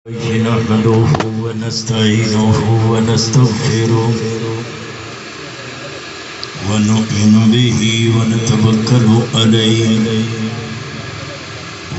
نحمده ونستعينه ونستغفره ونؤمن به ونتوكل عليه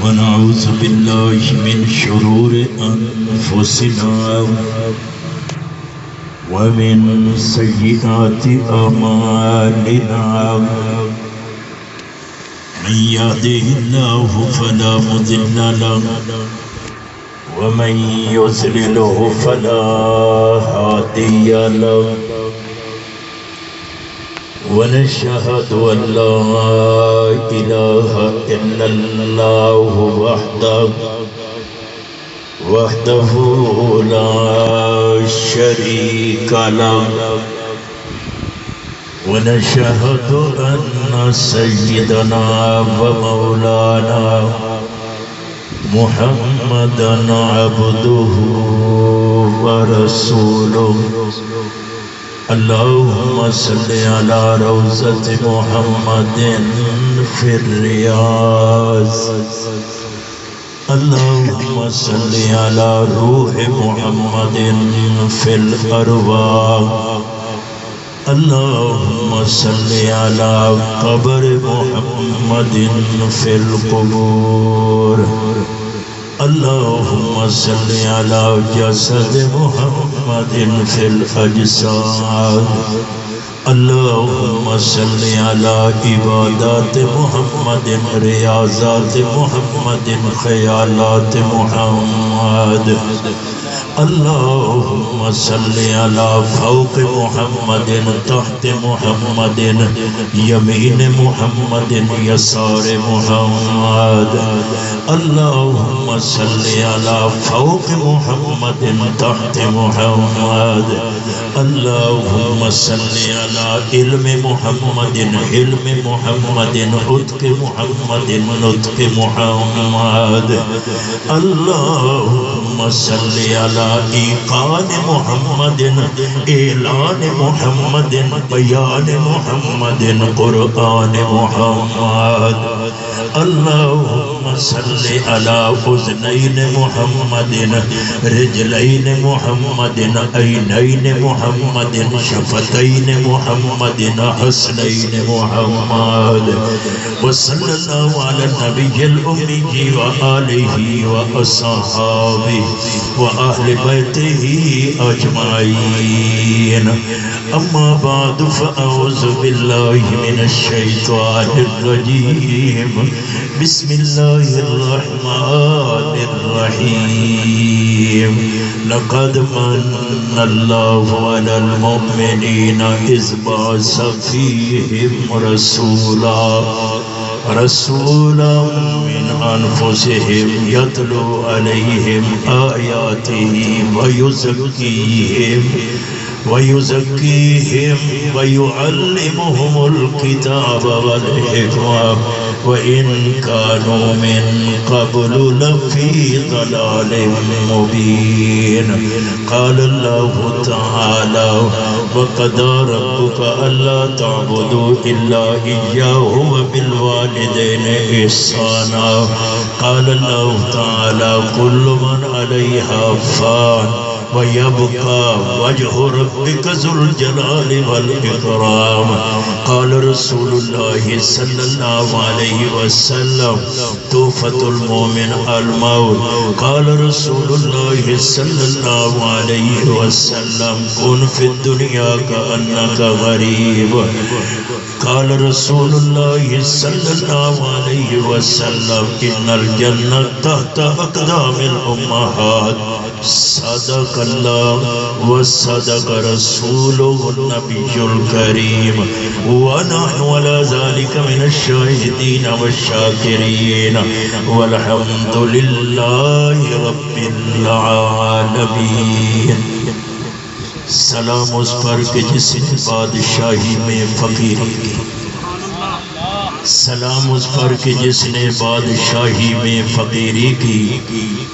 ونعوذ بالله من شرور أنفسنا ومن سيئات أعمالنا من يهده الله فلا مضل له ومن يضلله فلا هادي له ونشهد أن لا إله إلا الله وحده لا شريك له ونشهد أن سيدنا ومولانا محمدًا عبده ورسوله اللهم صل على روضة محمد في الرياض اللهم صل على روح محمد في الأرواح اللهم صل على قبر محمد في القبور اللهم صل على جسد محمد في الأجساد اللهم صل على عبادات محمد رياضات محمد خيالات محمد اللهم صل على فوق محمد تحت محمد يمين محمد يسار محمد اللهم صل على فوق محمد تحت محمد اللهم صل على علم محمد علم محمد نطق محمد نطق محمد اللهم صل على إيقان محمد إعلان محمد بيان محمد قرآن محمد اللهم صل على أذنين محمد رجلين محمد عينين محمد شفتين محمد حسنين محمد وصلى الله على النبي الأمي وآله وأصحابه وأهل بيته أجمعين أما بعد فأعوذ بالله من الشيطان الرجيم بسم الله الرحمن الرحيم لقد من الله على المؤمنين إذ بعث فيهم رسولا من أنفسهم يتلو عليهم آياته ويزكيهم ويعلمهم الكتاب والحكمة وإن كانوا من قبل لفي ضلال مبين قال الله تعالى وقضى ربك ألا تعبدوا إلا إياه وبالوالدين إحسانا قال الله تعالى كل من عليها فان ويبقى وجه ربك ذو الجلال والإكرام قال رسول الله صلى الله عليه وسلم توفة المؤمن الموت قال رسول الله صلى الله عليه وسلم كن في الدنيا كأنك غريب قال رسول الله صلى الله عليه وسلم إن الجنة تحت أقدام الأمهات صدق الله وصدق رسوله النبي الكريم ونحن على ذلك من الشاهدين والشاكرين والحمد لله رب العالمين سلام اس پر کہ جس نے بادشاہی میں فقیر کی سلام اس پر کہ جس نے بادشاہی میں فقیری کی،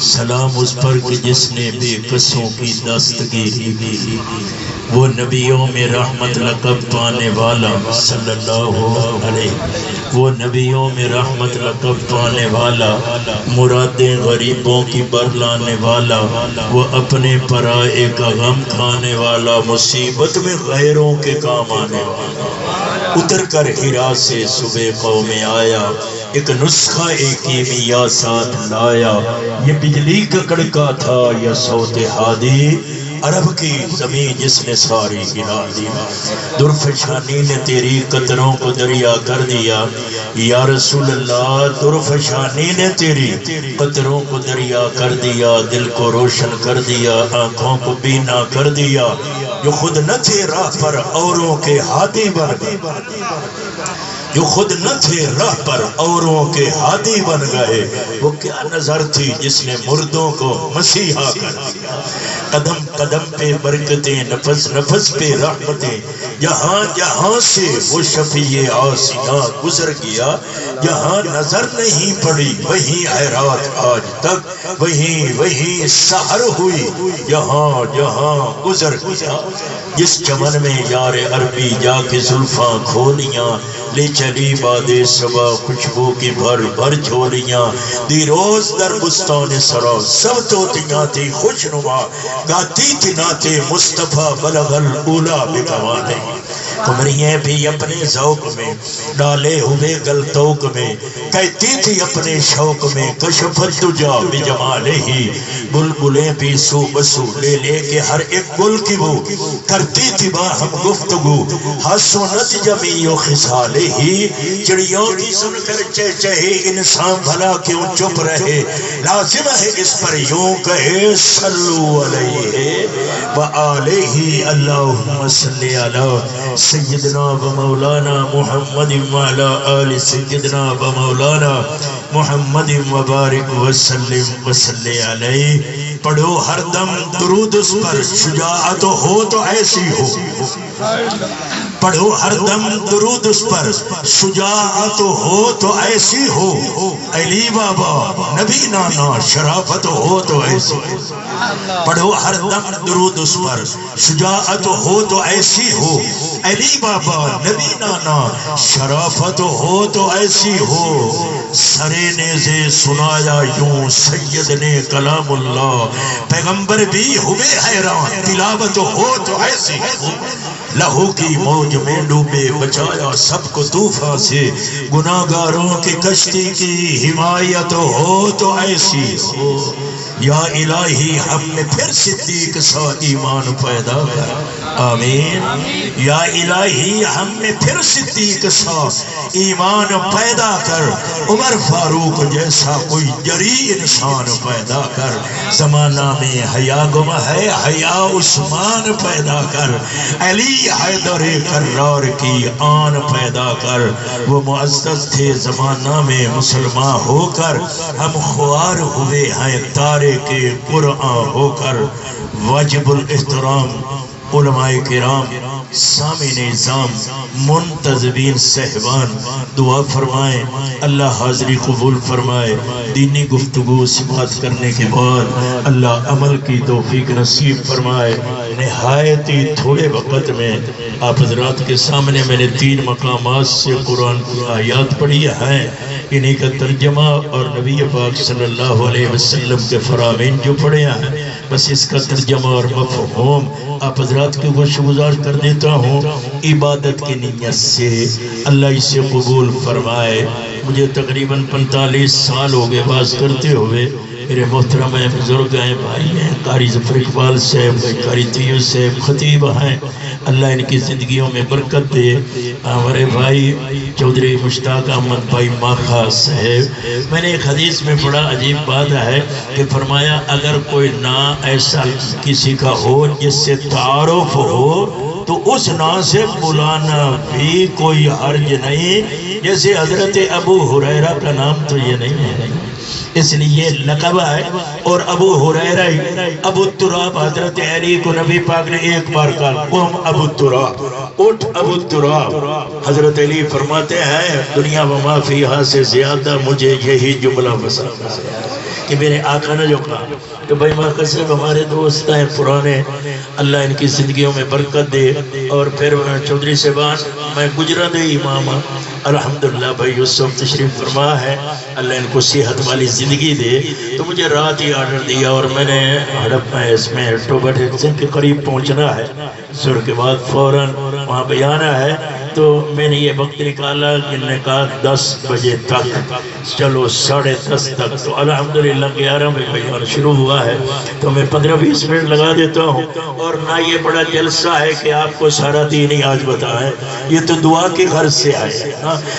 سلام اس پر کہ جس نے بے کسوں کی دستگیری کی، وہ نبیوں میں رحمت لقب پانے والا صلی اللہ علیہ، وہ نبیوں میں رحمت لقب پانے والا، مرادیں غریبوں کی برلانے والا، وہ اپنے پرائے کا غم کھانے والا، مصیبت میں غیروں کے کام آنے والا، اتر کر ہرا سے صبح قوم آیا، ایک نسخہ ایک کیمیا ساتھ لایا، یہ بجلی کا کڑکا تھا یا صوت ہادی، عرب کی زمین جس نے ساری ہلا دی، درفشانی نے تیری قطروں کو دریا کر دیا، یا رسول اللہ درفشانی نے تیری قطروں کو دریا کر دیا، دل کو روشن کر دیا، آنکھوں کو بینا کر دیا، جو خود نہ تھے راہ پر اوروں کے ہادی بن گئے، جو خود نہ تھے راہ پر اوروں کے ہادی بن گئے، وہ کیا نظر تھی جس نے مردوں کو مسیحا کر دیا، قدم قدم پہ برکتیں، نفس نفس پہ رحمتیں، جہاں جہاں سے وہ شفیع آسیاں گزر گیا، جہاں نظر نہیں پڑی وہیں ہے رات آج تک، وہیں سحر ہوئی جہاں جہاں گزر گیا، جس چمن میں یار عربی جا کے زلفاں کھولیاں، لے چلی باد صبا خوشبو کی بھر بھر جھولیاں، دی روز در بستان سرا سب توتیاں تھی خوش نما، گاتی تھی ناتے مصطفیٰ بلغ الاولا بکوانے، کمریاں بھی اپنے ذوق میں ڈالے ہوئے گلتوک میں، کہتی تھی اپنے شوق میں کشف الدجا بجمالہ ہی، بلبلیں بھی سو بسو لے لے کے ہر ایک گل کی وہ کرتی تھی باہم گفتگو، حسنت جمیع خصالہ ہی، چڑیوں کی سن کر چہچہے انسان بھلا کیوں چپ رہے، لازم ہے اس پر یوں کہے صلو علیہ وآلہ، اللہم صلی علی سیدنا و مولانا محمد وعلی آل سیدنا و مولانا محمد مبارک وسلم وصلی علیہ، پڑھو ہر دم درود اس پر، شجاعت ہو تو ایسی ہو، پڑھو ہر دم درود اس پر، شجاعت ہو تو ایسی ہو، علی بابا نبی نانا شرافت ہو تو ایسی ہو، پڑھو ہر دم درود اس پر، شجاعت ہو تو ایسی ہو، علی بابا نبی نانا شرافت ہو تو ایسی ہو، سرے نیزے سنایا یوں سید نے کلام اللہ، پیغمبر بھی ہوئے حیران تلاوت ہو تو ایسی ہو، لہو کی موج میں ڈوبے بچایا سب کو طوفان سے، گناہگاروں کی کشتی کی حمایت ہو تو ایسی ہو، یا الہی ہم میں پھر صدیق سا ایمان پیدا کر، آمین، یا الہی ہم میں پھر صدیق سا ایمان پیدا کر، عمر فاروق جیسا کوئی جری انسان پیدا کر، زمانہ میں حیا گم ہے حیا عثمان پیدا کر، علی حیدر کرار کی آن پیدا کر، وہ معزز تھے زمانہ میں مسلمان ہو کر، ہم خوار ہوئے ہیں تارے کے قرآن ہو کر، واجب الاحترام علماء کرام، سامعین نظام، منتظمین صاحبان، دعا فرمائیں اللہ حاضری قبول فرمائے، دینی گفتگو سماعت کرنے کے بعد اللہ عمل کی توفیق نصیب فرمائے۔ نہایت ہی تھوڑے وقت میں آپ حضرات کے سامنے میں نے 3 مقامات سے قرآن کی آیات پڑھی ہیں، انہی کا ترجمہ اور نبی پاک صلی اللہ علیہ وسلم کے فرامین جو پڑھے ہیں، بس اس کا ترجمہ اور مفہوم آپ حضرات کے گوش گزار کر دیتا ہوں، عبادت کی نیت سے اللہ اسے قبول فرمائے۔ مجھے تقریباً 45 سال ہو گئے باز کرتے ہوئے، میرے محترم ہیں، بزرگ ہیں، بھائی ہیں، قاری ظفر اقبال صاحب، قاری طیب صاحب، خطیب ہیں، اللہ ان کی زندگیوں میں برکت دے۔ ہمارے بھائی چودھری مشتاق احمد بھائی ماخا صاحب، میں نے ایک حدیث میں پڑھا، عجیب بات ہے کہ فرمایا اگر کوئی نام ایسا کسی کا ہو جس سے تعارف ہو تو اس نام سے بلانا بھی کوئی حرج نہیں، جیسے حضرت ابو ہریرہ کا نام تو یہ نہیں ہے، اس لیے لقب ہے. اور ابو ہریرہ ابو التراب حضرت علی کو نبی پاک نے ایک بار کہا قم ابو التراب، اٹھ ابو التراب. حضرت علی فرماتے ہیں دنیا و ما فیہا سے زیادہ مجھے یہی جملہ پسند ہے کہ میرے آقا نے جو کہا کہ بھائی ماں صاحب ہمارے دوست ہیں پرانے، اللہ ان کی زندگیوں میں برکت دے. اور پھر چودھری صاحبان میں گجرا دے امام الحمدللہ بھائی اس وقت تشریف فرما ہے، اللہ ان کو صحت والی زندگی دے. تو مجھے رات ہی آرڈر دیا اور میں نے ہڑپ میں اس میں اکتوبر کے قریب پہنچنا ہے، ظہر کے بعد فوراً وہاں پہ آنا ہے. تو میں نے یہ وقت نکالا، جن نے کہا 10 بجے تک، چلو 10:30 تک. تو الحمدللہ 11 بجے بیان شروع ہوا ہے تو میں 15-20 منٹ لگا دیتا ہوں. اور نہ یہ بڑا جلسہ ہے کہ آپ کو سارا دین ہی آج بتائیں، یہ تو دعا کی غرض سے آئے.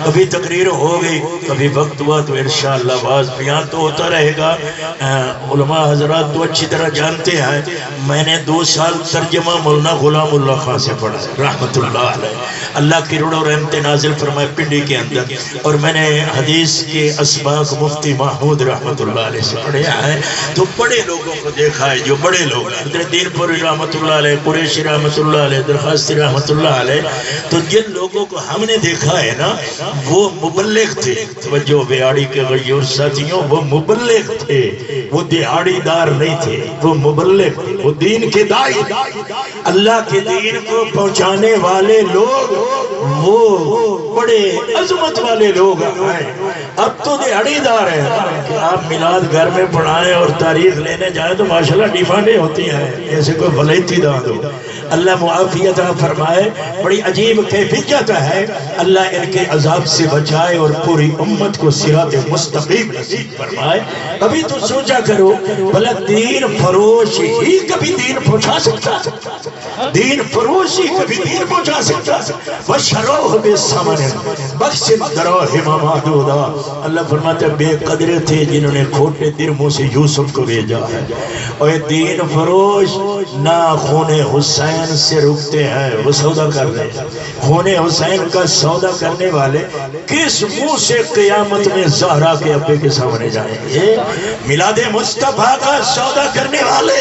کبھی تقریر ہو گئی، کبھی وقت ہوا تو انشاءاللہ بعض بیان تو ہوتا رہے گا. علماء حضرات تو اچھی طرح جانتے ہیں میں نے 2 سال ترجمہ مولانا غلام اللہ خان سے پڑھا رحمت اللہ علیہ. اللہ کی روح اور رحمت نازل فرمائے پنڈی کے اندر. اور میں نے حدیث کے اسباق مفتی محمود رحمت اللہ علیہ سے پڑھے ہیں. تو بڑے لوگوں کو دیکھا ہے، جو بڑے لوگ ہیں، حضرت دین پوری رحمت اللہ علیہ، قریشی رحمت اللہ علیہ، درخواستی رحمت اللہ علیہ. تو جن لوگوں کو ہم نے دیکھا ہے نا وہ مبلغ تھے. توجہ بیاڑی کے غیور ساتھیوں، وہ مبلغ تھے، وہ دیہاڑی دار نہیں تھے، وہ مبلغ تھے، وہ دین کے دائی، اللہ کے دین کو پہنچانے والے لوگ، وہ بڑے عظمت والے لوگ ہیں. اب تو دیہڑی دار ہیں کہ آپ میلاد گھر میں پڑھائیں اور تاریخ لینے جائیں تو ماشاءاللہ ڈیمانڈیں ہوتی ہیں جیسے کوئی ولیتی داد ہو. اللہ معافیت فرمائے. بڑی عجیب کیفیت ہے. اللہ ان کے عذاب سے بچائے اور پوری امت کو صراط مستقیم نصیب فرمائے. کبھی تو سوچا کرو بھلا دین فروش ہی کبھی دین پہنچا سکتا، دین فروش ہی کبھی دین پہنچا سکتا. وَشَرَوْهُ بِالثَّمَنِ بَخْسٍ دَرَاهِمَ مَعْدُودَةٍ. اللہ فرماتے ہیں بے قدرے تھے جنہوں نے کھوٹے درموں سے یوسف کو بھیجا ہے. اور دین فروش نہ خون حسین سے رکتے ہیں، وہ سودا کر رہے ہیں. خون حسین کا سودا کرنے والے کس منہ سے قیامت میں زہرا کے ابے کے سامنے جائیں گے؟ میلاد مصطفیٰ کا سودا کرنے والے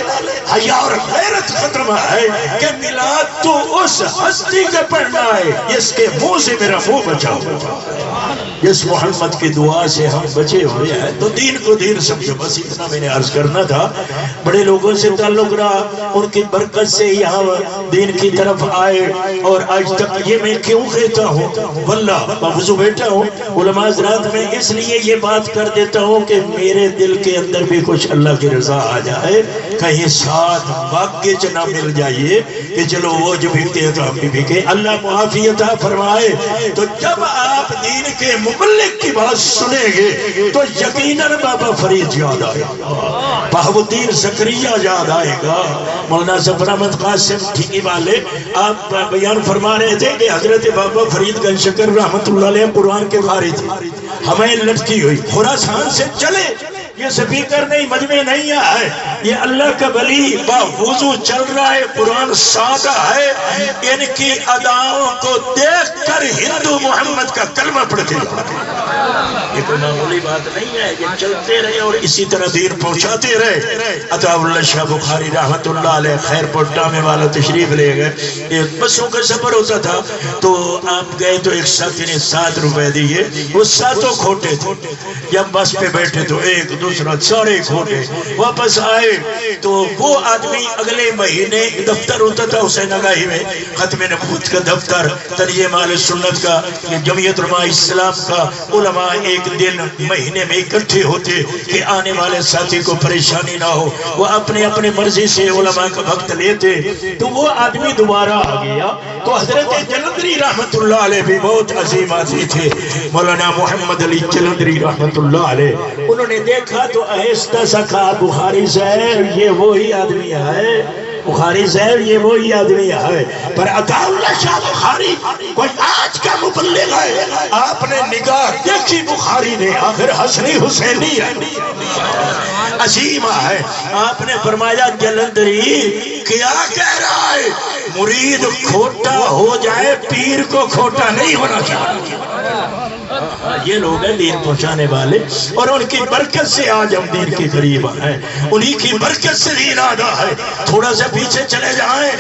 حیا اور غیرت ختم ہے کہ میلاد تو اس ہستی کے پڑھنا ہے جس کے منہ سے میرا منہ بچا ہوا، جس محمد کی دعا سے ہم بچے ہوئے ہیں. تو دین کو دین سمجھو. بس اتنا میں نے عرض کرنا تھا. بڑے لوگوں سے تعلق رہا، ان کی برکت سے یہاں دین کی طرف آئے. اور آج تک یہ میں کیوں کہتا ہوں واللہ بوضو بیٹھا ہوں علماء حضرات، میں اس لیے یہ بات کر دیتا ہوں کہ میرے دل کے اندر بھی کچھ اللہ کی رضا آ جائے. کہیں ساتھ واقع نہ مل جائیے کہ چلو وہ جو بھیگتے ہیں تو ہم بھی بھیگے. اللہ معافیت فرمائے. تو جب آپ دین کے مبلغ کی بات سنیں گے تو یقیناً بابا فرید یاد آئے گا، بہاؤالدین زکریا یاد آئے گا، مولانا ظفر احمد قاسم ٹھیکی والے. آپ بیان فرما رہے تھے کہ حضرت بابا فرید گنج شکر رحمت اللہ علیہ قرآن کے قاری تھے، ہمیں لٹکی ہوئی خراسان سے چلے. یہ سپیکر نہیں، مجمع نہیں ہے، یہ اللہ کا ولی باوضو چل رہا ہے، قرآن سادہ ہے. ان کی اداؤں کو دیکھ کر ہندو محمد کا کلمہ پڑھتے ہیں. یہ کوئی معمولی بات نہیں ہے. یہ چلتے رہے اور اسی طرح دین پہنچاتے رہے. عطا اللہ شاہ بخاری رحمت اللہ علیہ خیر پٹا میں والا تشریف لے گئے. ایک بسوں کا سفر ہوتا تھا تو آپ گئے تو ایک ساتھی نے 7 روپے دیے، وہ 7 کھوٹے تھے. جب بس پہ بیٹھے تو ایک دوسرا سارے کھوٹے. واپس آئے تو وہ آدمی اگلے مہینے دفتر ہوتا تھا حسین آگاہی میں، ختم نبوت کا دفتر، ترجمہ اہل سنت کا، جمعیت علماء اسلام کا. علماء ایک دن مہینے میں اکٹھے ہوتے کہ آنے والے ساتھی کو پریشانی نہ ہو، وہ اپنے اپنے مرضی سے علماء کا وقت لیتے. تو وہ آدمی دوبارہ آ گیا. تو حضرت جلندری رحمت اللہ علیہ بھی بہت عظیم آدمی تھے، مولانا محمد علی جلندری رحمت اللہ علیہ. انہوں نے دیکھا تو آہستہ سا کہا بخاری صاحب یہ وہی آدمی ہے، بخاری صاحب یہ وہی آدمی ہے. پر عطا اللہ شاہ بخاری کوئی آج کا مبلغ ہے. آپ نے نگاہ دیکھی بخاری نے، آخر حسنی حسینی ہے، عظیم ہے. آپ نے فرمایا جلندری کیا کہہ رہا ہے؟ مرید کھوٹا ہو جائے پیر کو کھوٹا نہیں ہونا چاہیے. یہ لوگ ہیں دین پہنچانے والے، اور ان کی برکت سے آج ہم دین کے قریب ہیں، انہی کی برکت سے دین آدھا ہے۔ تھوڑا سا پیچھے چلے جائیں،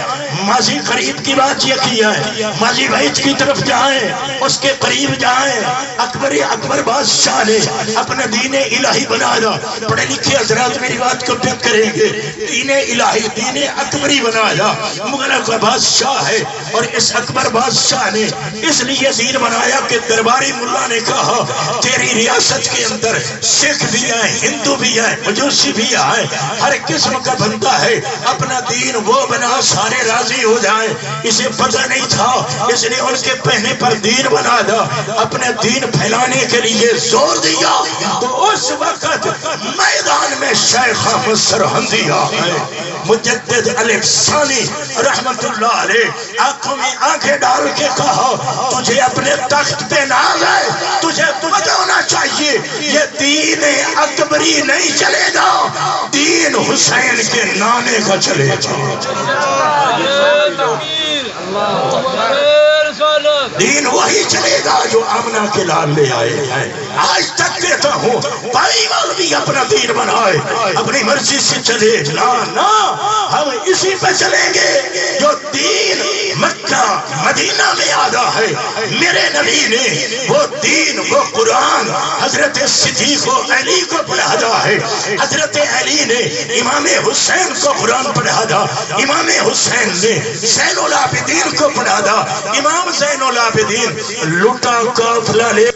ماضی قریب کی بات یہ کیا ہے، ماضی بعید کی طرف جائیں، اس کے قریب جائیں۔ اکبر بادشاہ نے اپنا دین الہی بنا دا، پڑھے لکھے حضرات میری بات کو پک کریں گے، دین الہی دین اکبری بنا دا۔ مغلوں کا بادشاہ ہے، اور اس اکبر بادشاہ نے اس لیے دین بنایا کہ درباری ملا نے کہا تیری ریاست کے اندر سکھ بھی ہیں، ہندو بھی ہیں، مجوسی بھی ہیں، ہر قسم کا بندہ ہے، اپنا دین وہ بنا سارے راضی ہو جائیں۔ اسے پتہ نہیں تھا، اس لیے ان کے پہنے پر دین بنا دا، اپنے دین پھیلانے کے لیے زور دیا۔ تو اس وقت میدان میں شیخ احمد سرہندی آئے، مجدد الیکسانی رحمت اللہ علیہ، آنکھوں میں آنکھیں ڈال کے کہا تجھے اپنے تخت پہ ناز ہے، تجھے پتہ ہونا چاہیے یہ دین اکبری نہیں چلے گا، دین حسین کے نانے کا چلے گا۔ دین وہی چلے گا جو آمنہ کے لال لے آئے ہیں۔ آج تک کہتا ہوں بھائی مولوی اپنا دین بنائے، اپنی مرضی سے چلے، نہ ہم اسی پہ چلیں گے جو دین مکہ مدینہ میں آدھا ہے۔ میرے نبی نے وہ دین، وہ قرآن حضرت صدیق و علی کو پڑھا دا ہے، حضرت علی نے امام حسین کو قرآن پڑھا دا، امام حسین نے زین العابدین کو پڑھا دا، امام زین العابدین لٹا قافلہ لے